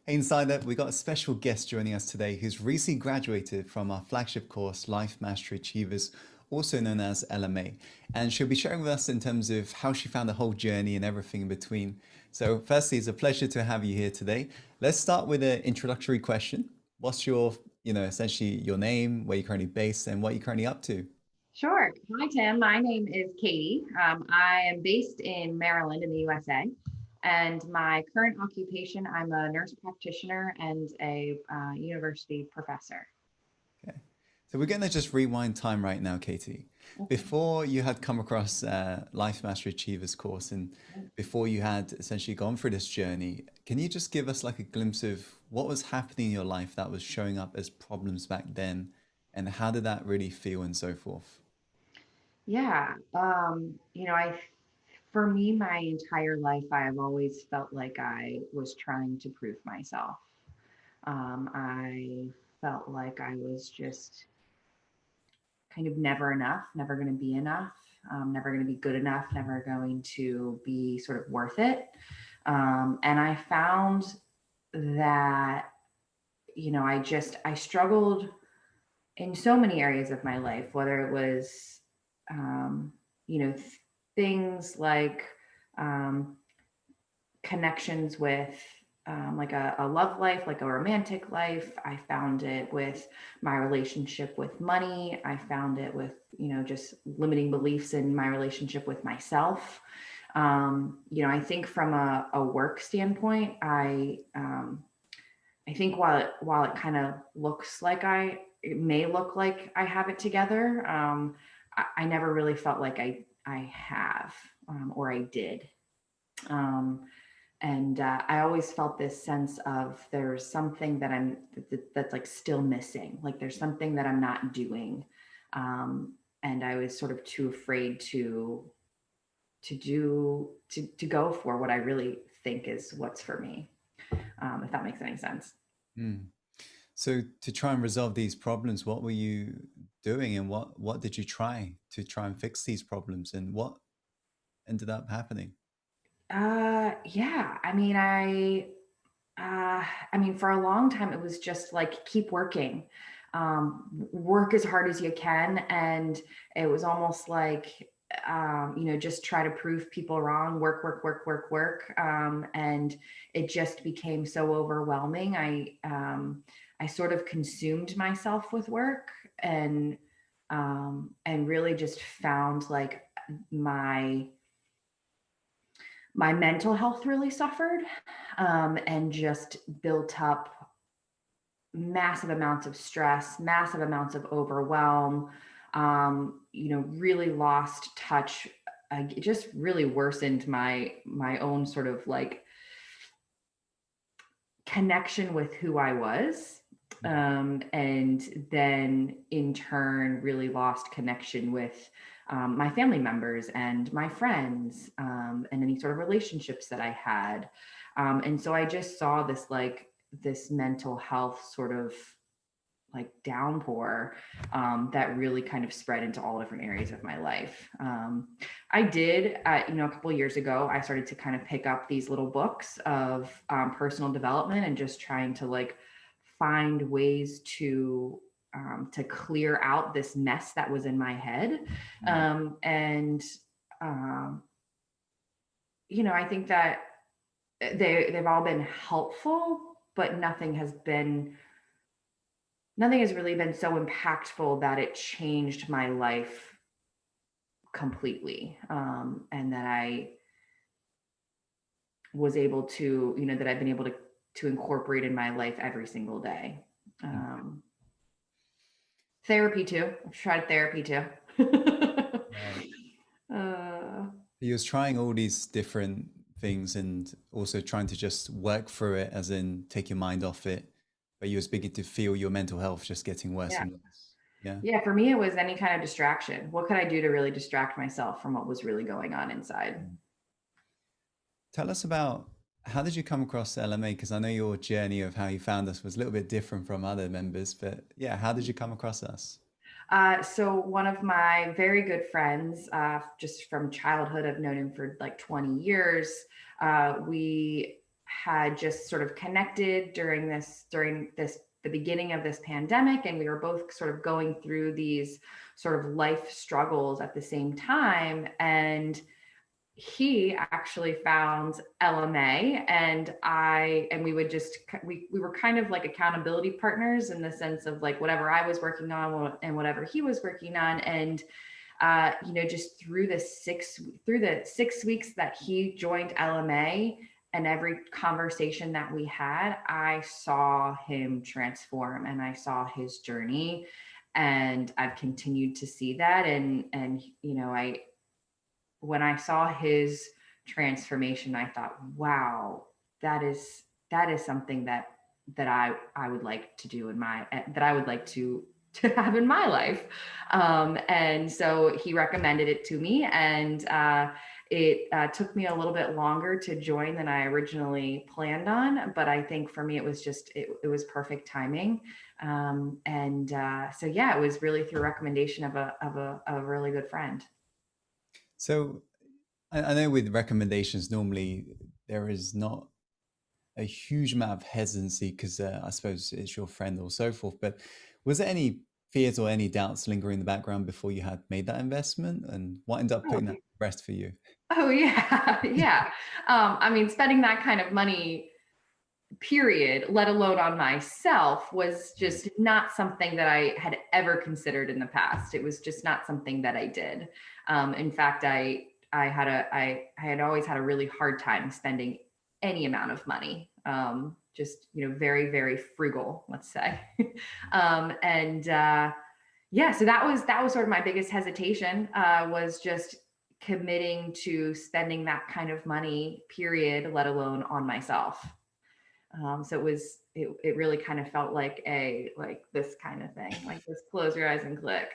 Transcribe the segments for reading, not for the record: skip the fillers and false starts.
Hey, Insider, we got a special guest joining us today who's recently graduated from our flagship course, Life Mastery Achievers, also known as LMA. And she'll be sharing with us in terms of how she found the whole journey and everything in between. So, firstly, it's a pleasure to have you here today. Let's start with an introductory question. What's your, essentially your name, where you're currently based, and what you're currently up to? Sure. Hi, Tim. My name is Katie. I am based in Maryland in the USA. And my current occupation, I'm a nurse practitioner and a university professor. Okay. So we're going to just rewind time right now, Katie. Okay. Before you had come across Life Mastery Achievers course and before you had essentially gone through this journey, can you just give us like a glimpse of what was happening in your life that was showing up as problems back then and how did that really feel and so forth? Yeah. For me, my entire life, I have always felt like I was trying to prove myself. I felt like I was just kind of never enough, never going to be enough, never going to be good enough, never going to be sort of worth it. And I found that, I struggled in so many areas of my life, whether it was, um, things like um, connections with like a love life, like a romantic life. I found it with my relationship with money. I found it with, just limiting beliefs in my relationship with myself. I think from a work standpoint, I think while it kind of looks like it may look like I have it together, I never really felt like I have or I did. Um, and I always felt this sense of there's something that's like still missing, like there's something that I'm not doing, and I was sort of too afraid to go for what I really think is what's for me, if that makes any sense. Mm. So to try and resolve these problems, what were you doing and what did you try and fix these problems and what ended up happening? Yeah. I mean, for a long time, it was just like keep working, work as hard as you can, and it was almost like just try to prove people wrong, work, work, work, work, work, and it just became so overwhelming. I sort of consumed myself with work, and really just found like my my mental health really suffered, and just built up massive amounts of stress, massive amounts of overwhelm, really lost touch. It just really worsened my own sort of like connection with who I was. And then in turn, really lost connection with my family members and my friends, and any sort of relationships that I had. And so I just saw this mental health sort of like downpour, that really kind of spread into all different areas of my life. I did, a couple of years ago, I started to kind of pick up these little books of personal development and just trying to like find ways to clear out this mess that was in my head. Mm. And um, I think that they've all been helpful, but nothing has really been so impactful that it changed my life completely, and that I was able to, that I've been able to incorporate in my life every single day. Mm. um, Therapy too. I've tried therapy too. Right. uh, He was trying all these different things and also trying to just work through it, as in take your mind off it. But you was beginning to feel your mental health just getting worse yeah. and worse. Yeah. Yeah, for me, it was any kind of distraction. What could I do to really distract myself from what was really going on inside? Mm. Tell us about how did you come across LMA? Because I know your journey of how you found us was a little bit different from other members, but yeah, how did you come across us? So one of my very good friends, just from childhood, I've known him for like 20 years. We had just sort of connected during this the beginning of this pandemic, and we were both sort of going through these sort of life struggles at the same time. And he actually found LMA, and we would just we were kind of like accountability partners in the sense of like whatever I was working on and whatever he was working on. And just through the 6 weeks that he joined LMA, and every conversation that we had, I saw him transform and I saw his journey, and I've continued to see that. And I when I saw his transformation, I thought, wow, that is something that I would like to do in my that I would like to have in my life. And so he recommended it to me, and it took me a little bit longer to join than I originally planned on, but I think for me it was just it was perfect timing. So yeah, it was really through recommendation of a really good friend. So I know with recommendations, normally there is not a huge amount of hesitancy because I suppose it's your friend or so forth. But was there any fears or any doubts lingering in the background before you had made that investment? And what ended up Oh, putting that to rest for you? oh yeah, yeah. I mean, spending that kind of money, period, let alone on myself, was Mm. just not something that I had ever considered in the past. It was just not something that I did. In fact, I had always had a really hard time spending any amount of money. Just very very frugal, let's say. And Yeah, so that was sort of my biggest hesitation, was just committing to spending that kind of money, period, let alone on myself. So it really kind of felt like this kind of thing, like just close your eyes and click.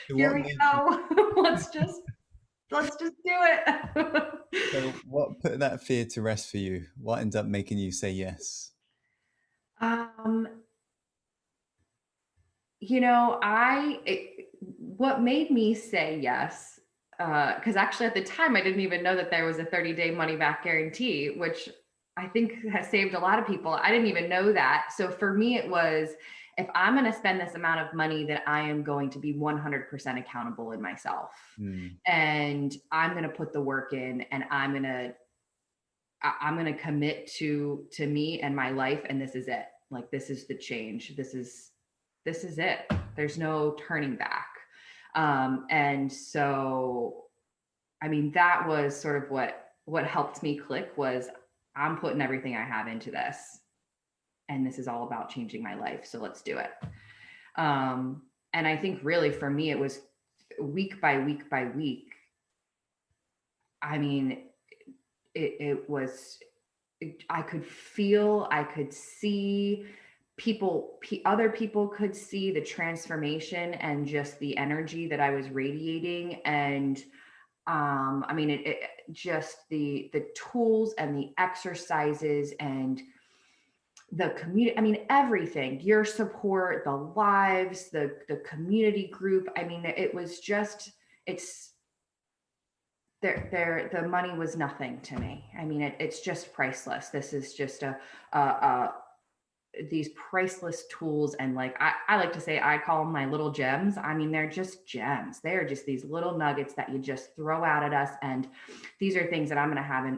So Here what we made you? go. Let's just do it. So what put that fear to rest for you? What ended up making you say yes? um, you know, what made me say yes, because actually at the time I didn't even know that there was a 30-day money back guarantee, which I think has saved a lot of people. I didn't even know that. So for me, it was, if I'm going to spend this amount of money, that I am going to be 100% accountable in myself. Mm, And I'm going to put the work in, and I'm going to commit to me and my life. And this is it. Like, this is the change. This is it. There's no turning back. And so, I mean, that was sort of what helped me click was, I'm putting everything I have into this, and this is all about changing my life. So let's do it. And I think really for me, it was week by week by week. I mean, it was, I could feel, I could see other people could see the transformation and just the energy that I was radiating. And I mean, it just the tools and the exercises and the community, I mean, everything, your support, the lives, the community group. I mean, it was just, it's the money was nothing to me. I mean, it's just priceless. This is just a these priceless tools. And like I like to say, I call them my little gems. I mean, they're just gems. They're just these little nuggets that you just throw out at us. And these are things that I'm going to have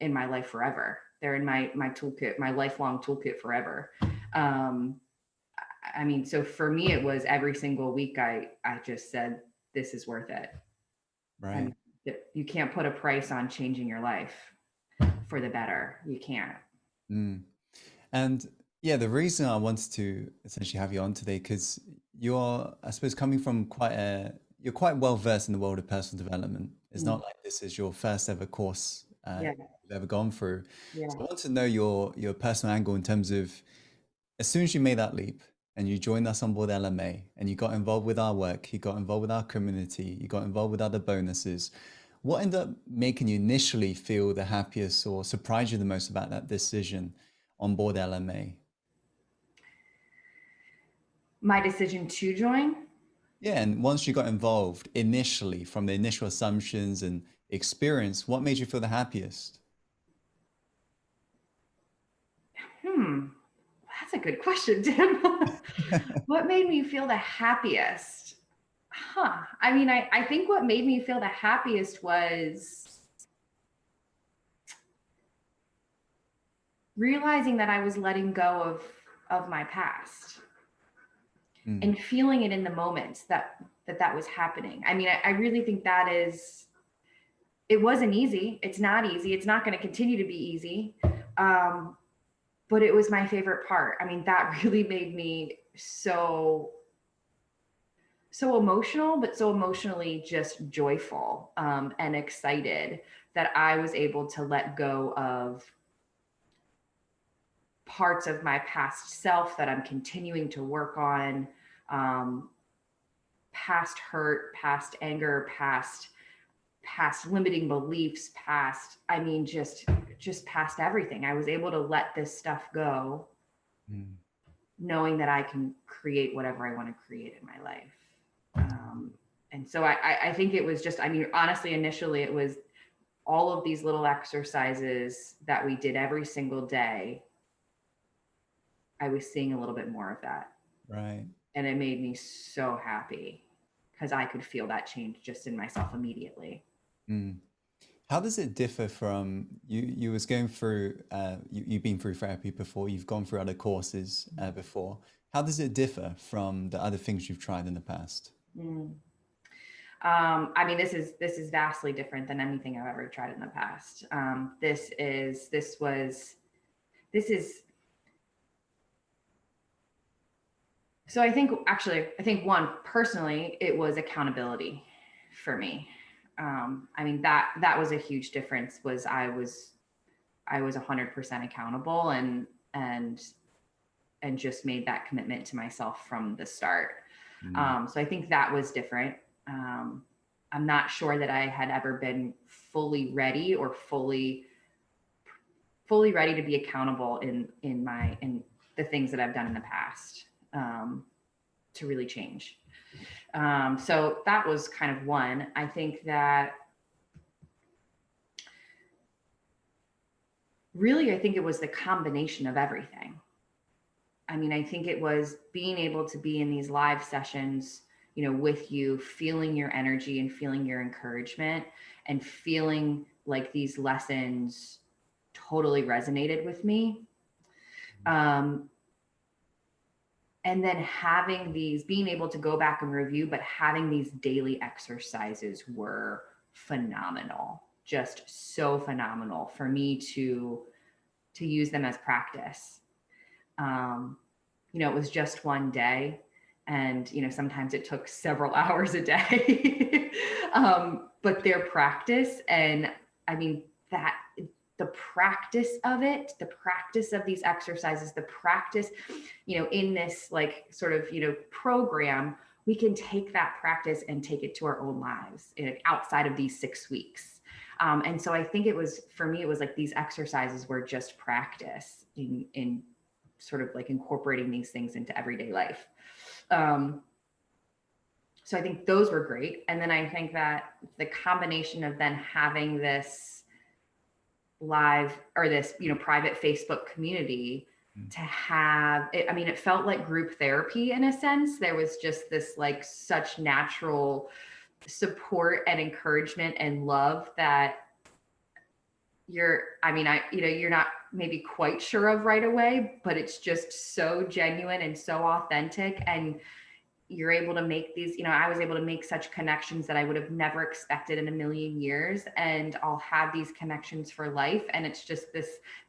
in my life forever. They're in my toolkit, my lifelong toolkit forever. Um, I mean, so for me, it was every single week I just said, this is worth it. I right. mean, you can't put a price on changing your life for the better. You can't. Mm. And yeah, the reason I wanted to essentially have you on today, because you're, I suppose, coming from you're quite well versed in the world of personal development. It's Mm. not like this is your first ever course Yeah. you've ever gone through. So Yeah. I want to know your personal angle in terms of, as soon as you made that leap and you joined us on board LMA and you got involved with our work, you got involved with our community, you got involved with other bonuses, what ended up making you initially feel the happiest or surprised you the most about that decision on board LMA? My decision to join. Yeah, and once you got involved initially, from the initial assumptions and experience, what made you feel the happiest? Hmm. That's a good question, Tim. What made me feel the happiest? I mean, I think what made me feel the happiest was realizing that I was letting go of my past Mm, and feeling it in the moment that was happening. I mean, I really think that is, it wasn't easy. It's not easy. It's not going to continue to be easy. Um, but it was my favorite part. I mean, that really made me so emotional, but so emotionally just joyful, and excited that I was able to let go of parts of my past self that I'm continuing to work on, um, past hurt, past anger, past limiting beliefs, past, I mean, just past everything. I was able to let this stuff go, mm, knowing that I can create whatever I want to create in my life. Um, and so I think it was just, I mean, honestly, initially it was all of these little exercises that we did every single day. I was seeing a little bit more of that. right. And it made me so happy because I could feel that change just in myself immediately. Mm. How does it differ from you? You was going through, you've been through therapy before, you've gone through other courses before. How does it differ from the other things you've tried in the past? Mm. I mean, this is vastly different than anything I've ever tried in the past. This is so I think actually I think one personally it was accountability for me. I mean that was a huge difference. Was I was 100% accountable and and just made that commitment to myself from the start. Mm, So I think that was different. Um, I'm not sure that I had ever been fully ready or fully ready to be accountable in the things that I've done in the past, to really change. So that was kind of one. I think that really, I think it was the combination of everything. I mean, I think it was being able to be in these live sessions, with you, feeling your energy and feeling your encouragement and feeling like these lessons totally resonated with me. Um, and then having these, being able to go back and review, but having these daily exercises were phenomenal, just so phenomenal for me to use them as practice. Um, it was just one day, and sometimes it took several hours a day. But their practice, and I mean that the practice of it, the practice of these exercises, the practice, in this like sort of program, we can take that practice and take it to our own lives, outside of these 6 weeks. And so I think it was, for me, it was like these exercises were just practice in sort of like incorporating these things into everyday life. Um, so I think those were great. And then I think that the combination of then having this live or this, private Facebook community mm, to have it, I mean, it felt like group therapy in a sense. There was just this like such natural support and encouragement and love that you're not maybe quite sure of right away, but it's just so genuine and so authentic. And you're able to make these, I was able to make such connections that I would have never expected in a million years. And I'll have these connections for life. And it's just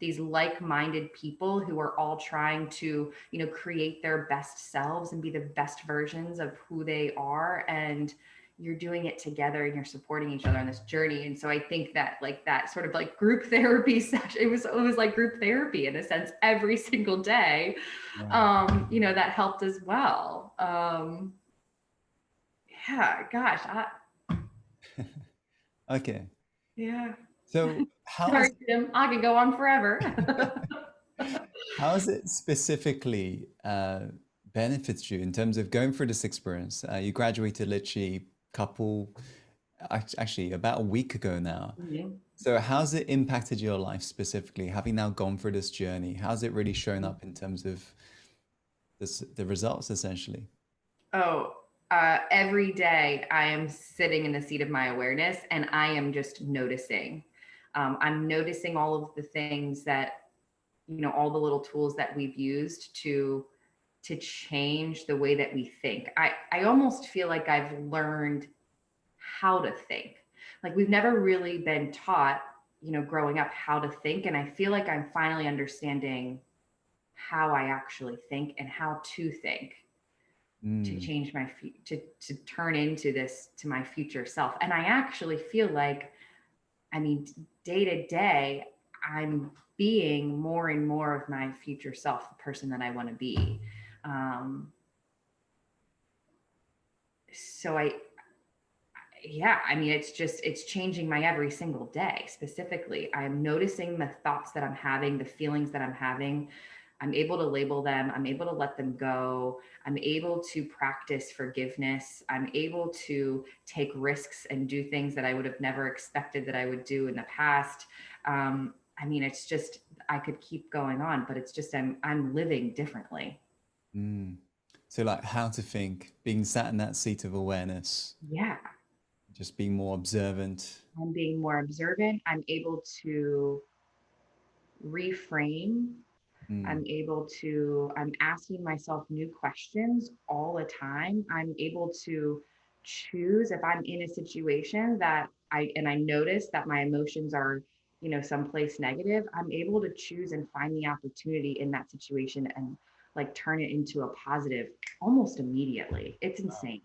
these like-minded people who are all trying to, create their best selves and be the best versions of who they are. And you're doing it together and you're supporting each other on this journey. And so I think that like that sort of like group therapy session, it was like group therapy in a sense every single day, right. that helped as well. Yeah, gosh, Okay. yeah. So Sorry, Jim, I could go on forever. how has it specifically benefited you in terms of going through this experience? You graduated literally actually about a week ago now. Mhm. So how's it impacted your life specifically, having now gone through this journey? How's it really shown Mm. up in terms of the results essentially? Oh, every day I am sitting in the seat of my awareness and I am just noticing. I'm noticing all of the things that, all the little tools that we've used to change the way that we think. I almost feel like I've learned how to think. Like we've never really been taught, growing up how to think. And I feel like I'm finally understanding how I actually think and how to think to Mm, change to turn into this to my future self. And I actually feel like, I mean, day to day, I'm being more and more of my future self, the person that I want to be. Um, so I, yeah, I mean, it's changing my every single day. Specifically, I'm noticing the thoughts that I'm having, the feelings that I'm having. I'm able to label them. I'm able to let them go. I'm able to practice forgiveness. I'm able to take risks and do things that I would have never expected that I would do in the past. I mean, it's just, I could keep going on, but it's just I'm living differently. mm. So like how to think, being sat in that seat of awareness, Yeah, just being more observant. I'm being more observant. I'm able to reframe. Mm. I'm asking myself new questions all the time. I'm able to choose if I'm in a situation that I notice that my emotions are, someplace negative. I'm able to choose and find the opportunity in that situation and like turn it into a positive almost immediately. It's insane.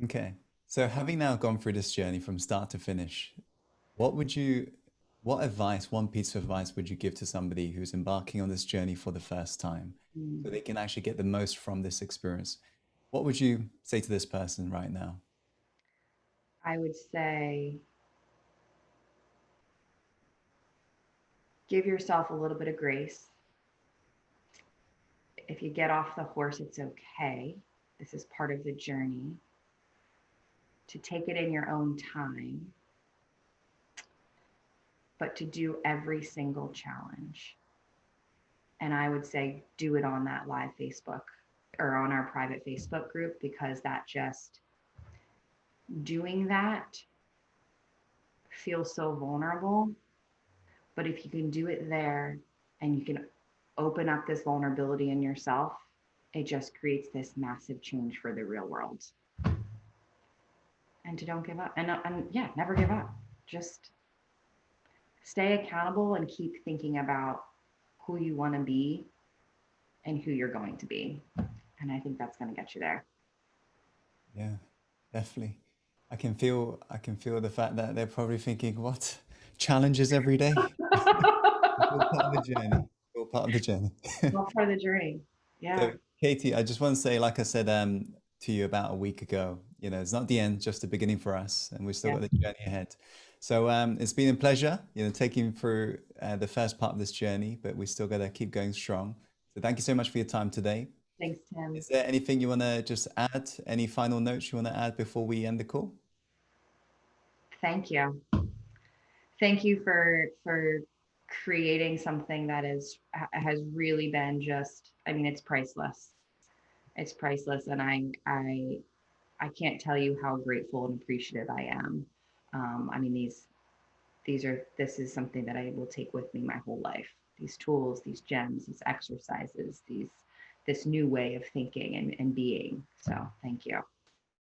Okay. So having now gone through this journey from start to finish, what would you, what advice, one piece of advice would you give to somebody who's embarking on this journey for the first time so Mm. they can actually get the most from this experience? What would you say to this person right now? I would say give yourself a little bit of grace. If you get off the horse, it's okay. This is part of the journey. To take it in your own time, but to do every single challenge. And I would say do it on that live Facebook or on our private Facebook group because that just doing that feels so vulnerable. But if you can do it there and you can open up this vulnerability in yourself, it just creates this massive change for the real world. And to don't give up. And yeah, never give up. Just stay accountable and keep thinking about who you want to be and who you're going to be. And I think that's going to get you there. Yeah, definitely. I can feel the fact that they're probably thinking, what? Challenges every day? It's all part of the journey. All part of the journey. All part of the journey. Yeah. So, Katie, I just want to say, like I said to you about a week ago, it's not the end, just the beginning for us, and we've still Yeah. got the journey ahead. So, it's been a pleasure, taking you through the first part of this journey, but we still got to keep going strong. So, thank you so much for your time today. Thanks, Tim. Is there anything you want to just add? Any final notes you want to add before we end the call? Thank you. Thank you for creating something that has really been just, I mean, it's priceless. It's priceless. And I can't tell you how grateful and appreciative I am. I mean, this is something that I will take with me my whole life. These tools, these gems, these exercises, this new way of thinking and being. So thank you.